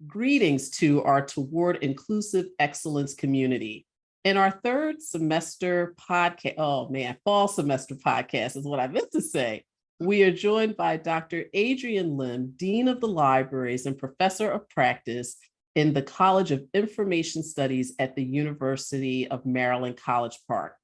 Greetings to our Toward Inclusive Excellence community. In our third semester podcast, oh man, fall semester podcast is what I meant to say. We are joined by Dr. Adriene Lim, Dean of the Libraries and Professor of Practice in the College of Information Studies at the University of Maryland, College Park.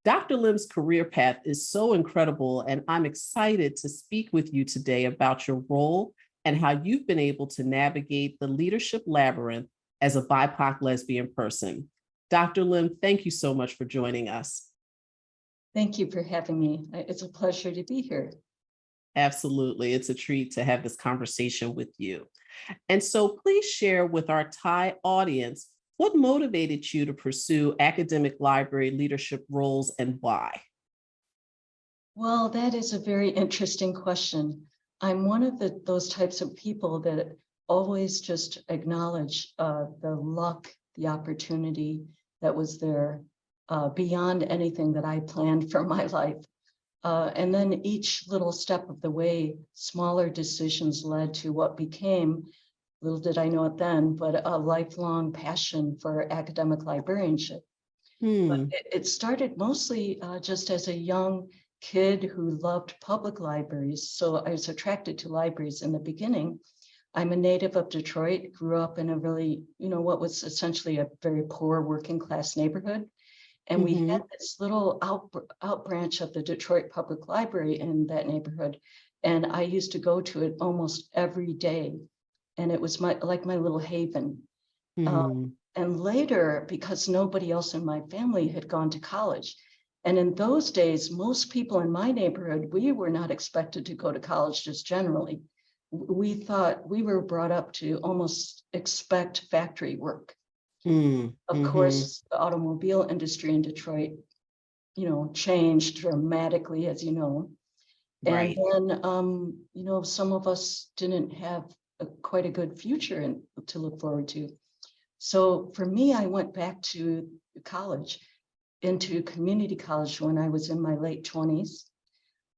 Dr. Lim's career path is so incredible, and I'm excited to speak with you today about your role and how you've been able to navigate the leadership labyrinth as a BIPOC lesbian person. Dr. Lim, thank you so much for joining us. Thank you for having me. It's a pleasure to be here. Absolutely. It's a treat to have this conversation with you. And so please share with our Thai audience what motivated you to pursue academic library leadership roles and why? Well, that is a very interesting question. I'm one of those types of people that always just acknowledge the luck, the opportunity that was there beyond anything that I planned for my life. And then each little step of the way, smaller decisions led to what became, little did I know it then, but a lifelong passion for academic librarianship. But it started mostly just as a young kid who loved public libraries. So I was attracted to libraries in the beginning. I'm a native of Detroit, grew up in a really, what was essentially a very poor working class neighborhood. And we had this little out branch of the Detroit Public Library in that neighborhood. And I used to go to it almost every day. And it was like my little haven. And later, because nobody else in my family had gone to college, and in those days, most people in my neighborhood, we were not expected to go to college just generally. We thought we were brought up to almost expect factory work. Of course, the automobile industry in Detroit, changed dramatically, as you know. Right. And then, some of us didn't have quite a good future to look forward to. So for me, I went back to college, into community college when I was in my late 20s.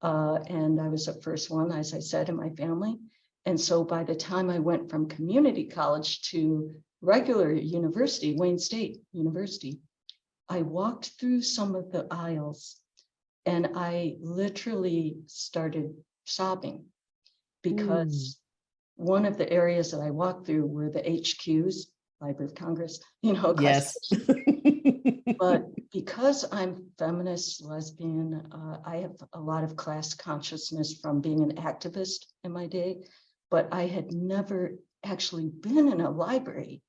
And I was the first one, as I said, in my family. And so by the time I went from community college to regular university, Wayne State University, I walked through some of the aisles and I literally started sobbing because one of the areas that I walked through were the HQs, Library of Congress, Yes. But because I'm feminist, lesbian, I have a lot of class consciousness from being an activist in my day, but I had never actually been in a library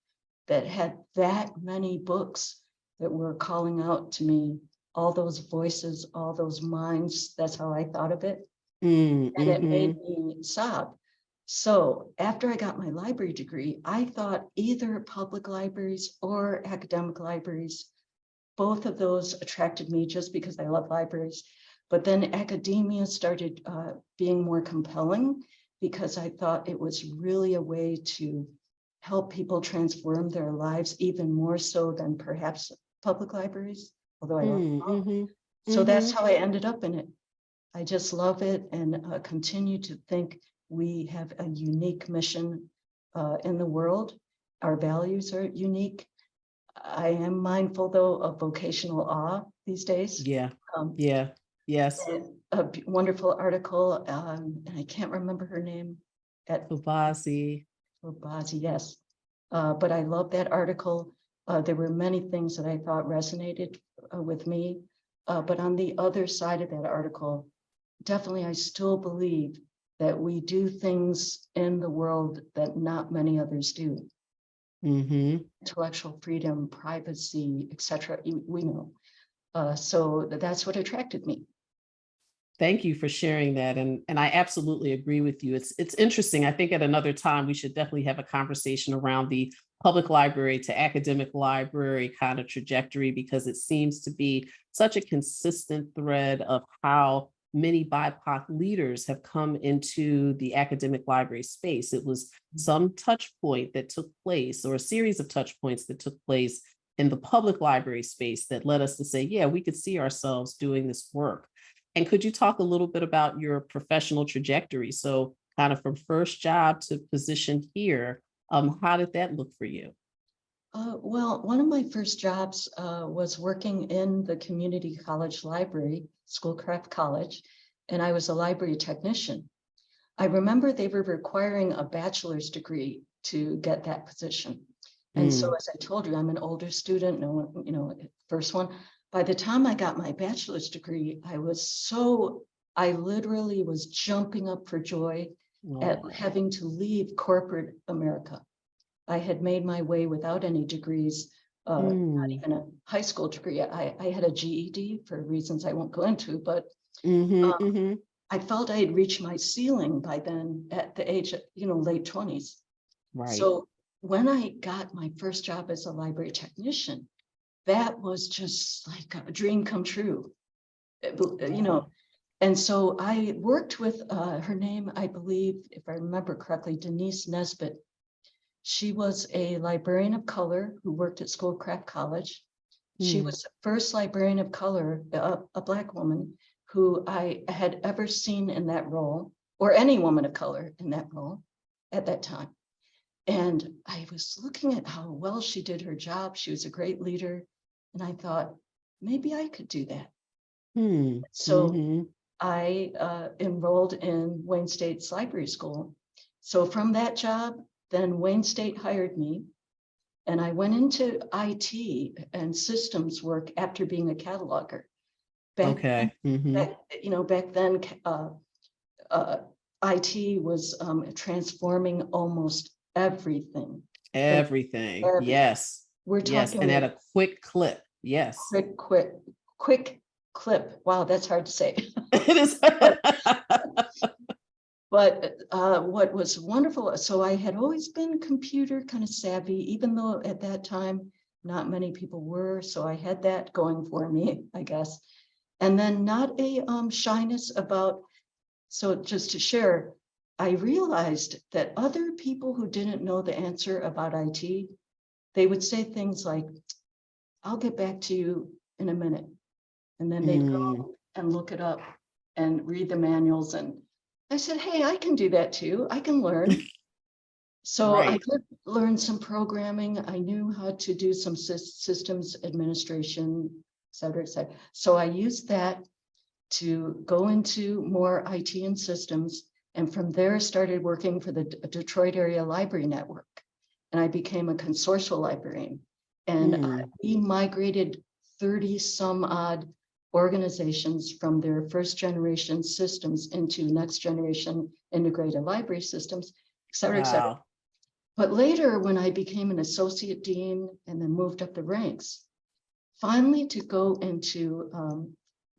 that had that many books that were calling out to me, all those voices, all those minds. That's how I thought of it. And it made me sob. So after I got my library degree, I thought either public libraries or academic libraries, both of those attracted me just because I love libraries. But then academia started being more compelling because I thought it was really a way to help people transform their lives even more so than perhaps public libraries, although I love them. So that's how I ended up in it. I just love it and continue to think we have a unique mission in the world. Our values are unique. I am mindful, though, of vocational awe these days. Yes. A wonderful article, and I can't remember her name. Ubazi, yes. But I love that article. There were many things that I thought resonated with me. But on the other side of that article, definitely I still believe that we do things in the world that not many others do. Intellectual freedom, privacy, etc. We know. So that's what attracted me. Thank you for sharing that. And I absolutely agree with you. It's interesting. I think at another time, we should definitely have a conversation around the public library to academic library kind of trajectory, because it seems to be such a consistent thread of how many BIPOC leaders have come into the academic library space. It was some touch point that took place, or a series of touch points that took place in the public library space that led us to say, yeah, we could see ourselves doing this work. And could you talk a little bit about your professional trajectory? So kind of from first job to position here, How did that look for you? Well, one of my first jobs was working in the community college library, Schoolcraft College, and I was a library technician. I remember they were requiring a bachelor's degree to get that position. And so, as I told you, I'm an older student, first one. By the time I got my bachelor's degree, I literally was jumping up for joy at having to leave corporate America. I had made my way without any degrees, not even a high school degree. I had a GED for reasons I won't go into, but I felt I had reached my ceiling by then at the age of, late 20s. Right. So when I got my first job as a library technician, that was just like a dream come true, And so I worked with her name, I believe, if I remember correctly, Denise Nesbitt. She was a librarian of color who worked at Schoolcraft College. She was the first librarian of color, a Black woman, who I had ever seen in that role, or any woman of color in that role at that time. And I was looking at how well she did her job. She was a great leader. And I thought, maybe I could do that. So I enrolled in Wayne State's library school. So from that job, then Wayne State hired me, and I went into IT and systems work after being a cataloger. Back then, IT was transforming almost everything. Everything. Yes. We're talking and at a quick clip. Yes. Quick clip. Wow, that's hard to say. It is. But what was wonderful, so I had always been computer kind of savvy, even though at that time, not many people were. So I had that going for me, I guess. And then not a shyness about, so just to share, I realized that other people who didn't know the answer about IT, they would say things like, I'll get back to you in a minute. And then they'd go and look it up and read the manuals. And I said, hey, I can do that too. I can learn. So I could learn some programming. I knew how to do some systems administration, et cetera, et cetera. So I used that to go into more IT and systems. And from there, started working for the Detroit Area Library Network. And I became a consortial librarian. And we migrated 30 some odd organizations from their first generation systems into next generation integrated library systems, et cetera, et cetera. But later, when I became an associate dean and then moved up the ranks, finally to go into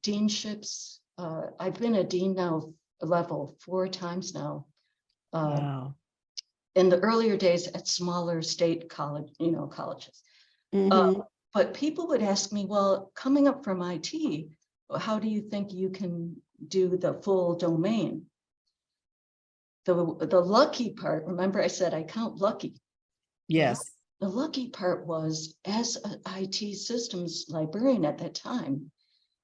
deanships, I've been a dean now level 4 times now. In the earlier days at smaller state college, colleges. But people would ask me, well, coming up from IT, how do you think you can do the full domain? The lucky part, remember I said I count lucky. Yes. The lucky part was, as an IT systems librarian at that time,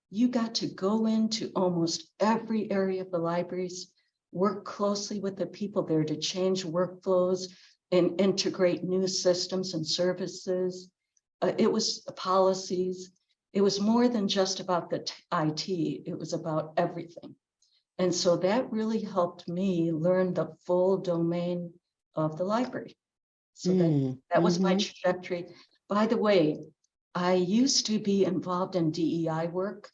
you got to go into almost every area of the libraries, work closely with the people there to change workflows and integrate new systems and services. It was policies. It was more than just about the IT. It was about everything. And so that really helped me learn the full domain of the library. So that was my trajectory. By the way, I used to be involved in DEI work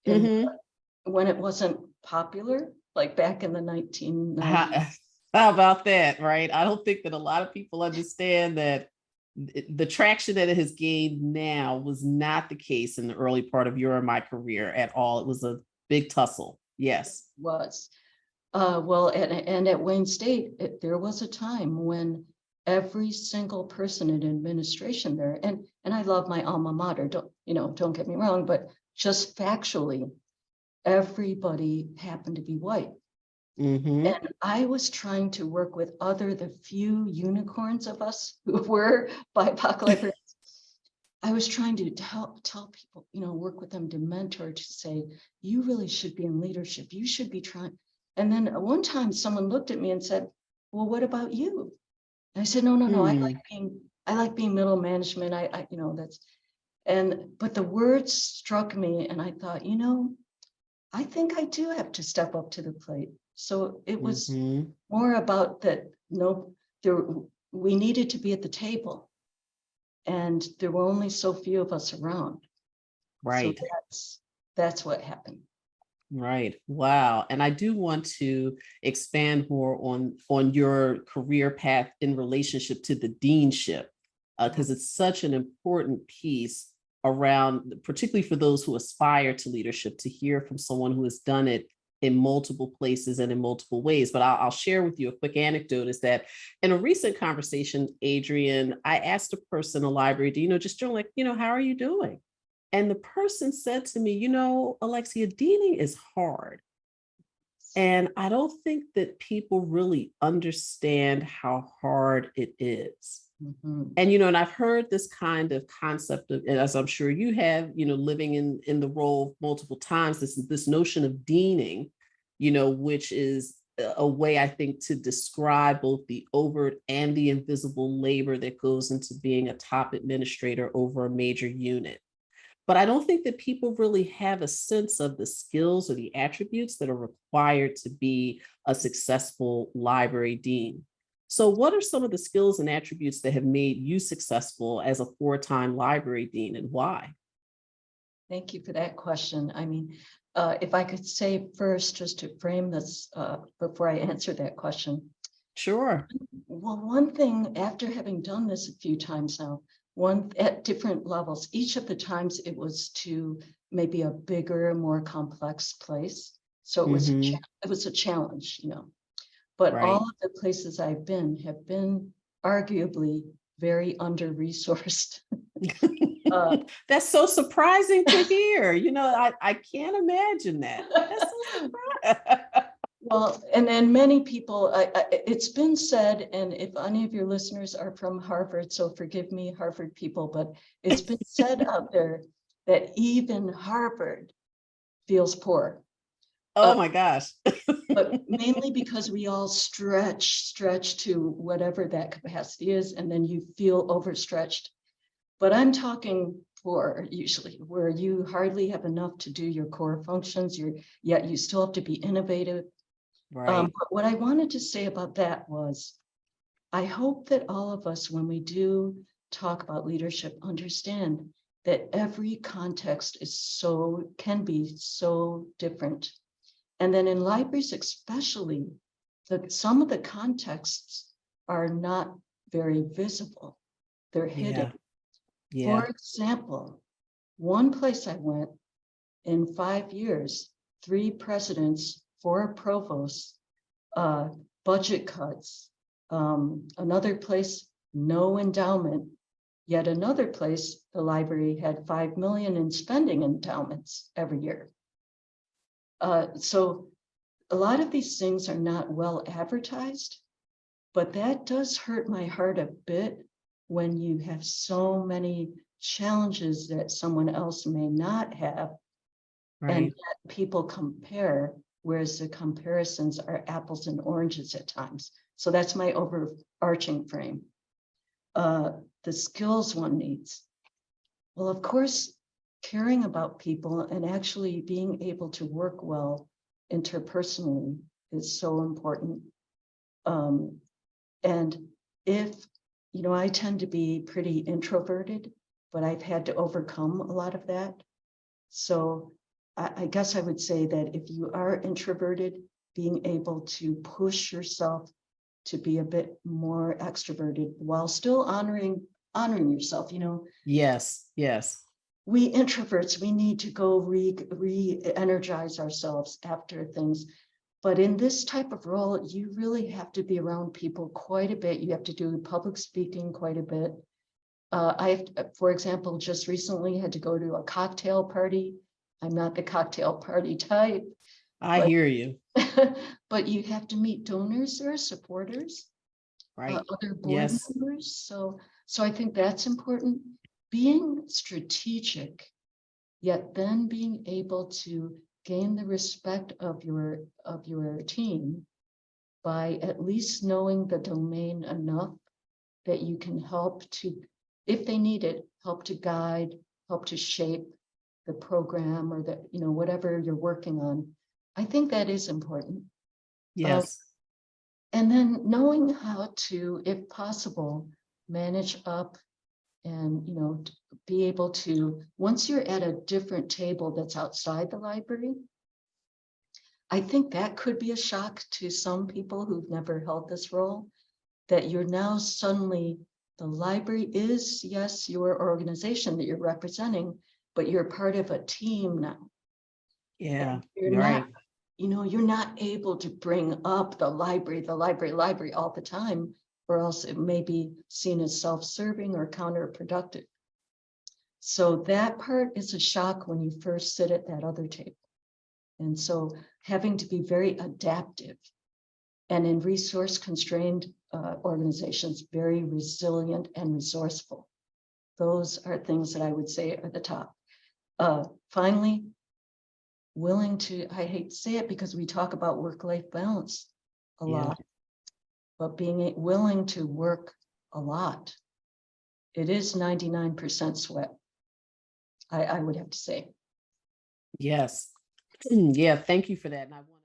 when it wasn't popular, like back in the 1990s. How about that, right? I don't think that a lot of people understand that the traction that it has gained now was not the case in the early part of your and my career at all. It was a big tussle. Yes. It was. Well, and at Wayne State, there was a time when every single person in administration there, and I love my alma mater, don't get me wrong, but just factually, everybody happened to be white. And I was trying to work with the few unicorns of us who were BIPOC librarians. I was trying to tell people, work with them to mentor, to say, you really should be in leadership. You should be trying. And then one time someone looked at me and said, well, what about you? And I said, no, no, no, Hmm. I like being middle management. But the words struck me and I thought, I think I do have to step up to the plate. So it was Hmm. more about that, no, there, we needed to be at the table and there were only so few of us around. So Right. that's what happened. Right. Wow. And I do want to expand more on your career path in relationship to the deanship, because it's such an important piece around, particularly for those who aspire to leadership, to hear from someone who has done it in multiple places and in multiple ways. But I'll share with you a quick anecdote is that in a recent conversation, Adriene, I asked a person, a library dean, just during like, how are you doing? And the person said to me, Alexia, deaning is hard. And I don't think that people really understand how hard it is. Mhm. And I've heard this kind of concept of, as I'm sure you have, living in the role multiple times, this notion of deaning, which is a way I think to describe both the overt and the invisible labor that goes into being a top administrator over a major unit. But I don't think that people really have a sense of the skills or the attributes that are required to be a successful library dean. So, what are some of the skills and attributes that have made you successful as a 4-time library dean, and why? Thank you for that question. If I could say first, just to frame this before I answer that question. Sure. Well, one thing after having done this a few times now, one at different levels, each of the times it was to maybe a bigger, more complex place. So Hmm. it was a challenge, But all Right. of the places I've been have been arguably very under-resourced. Uh, That's so surprising to hear. I can't imagine that. That's so surprising. Well, and then many people, it's been said, and if any of your listeners are from Harvard, so forgive me, Harvard people, but it's been said out there that even Harvard feels poor. Oh Uh, my gosh. but mainly because we all stretch to whatever that capacity is, and then you feel overstretched. But I'm talking poor usually, where you hardly have enough to do your core functions, yet you still have to be innovative. Right. But what I wanted to say about that was, I hope that all of us, when we do talk about leadership, understand that every context can be so different. And then in libraries, especially, some of the contexts are not very visible. They're hidden. Yeah. For Yeah. example, one place I went in 5 years, 3 presidents, 4 provosts, uh, budget cuts. Another place, no endowment. Yet another place, the library had 5 million in spending endowments every year. So a lot of these things are not well advertised, but that does hurt my heart a bit when you have so many challenges that someone else may not have, and Right. yet people compare, whereas the comparisons are apples and oranges at times. So that's my overarching frame. The skills one needs. Well, of course, caring about people and actually being able to work well interpersonally is so important. And if, I tend to be pretty introverted, but I've had to overcome a lot of that. So I guess I would say that if you are introverted, being able to push yourself to be a bit more extroverted while still honoring yourself. Yes. Yes. We introverts, we need to go re-energize ourselves after things. But in this type of role, you really have to be around people quite a bit. You have to do public speaking quite a bit. For example, just recently had to go to a cocktail party. I'm not the cocktail party type, I but hear you. but you have to meet donors or supporters, Right. other board Yes. members. So I think that's important. Being strategic, yet then being able to gain the respect of your team by at least knowing the domain enough that you can help to, if they need it, help to guide, help to shape the program or the, whatever you're working on. I think that is important. Yes. And then knowing how to, if possible, manage up and, be able to, once you're at a different table that's outside the library, I think that could be a shock to some people who've never held this role, that you're now suddenly, the library is, yes, your organization that you're representing, but you're part of a team now. Yeah. You're right. not, you're not able to bring up the library all the time, or else it may be seen as self-serving or counterproductive. So that part is a shock when you first sit at that other table. And so having to be very adaptive, and in resource constrained organizations, very resilient and resourceful. Those are things that I would say are the top. Finally, willing to, I hate to say it because we talk about work-life balance a lot, but being willing to work a lot. It is 99% sweat, I would have to say. Yes. Yeah, thank you for that. And I want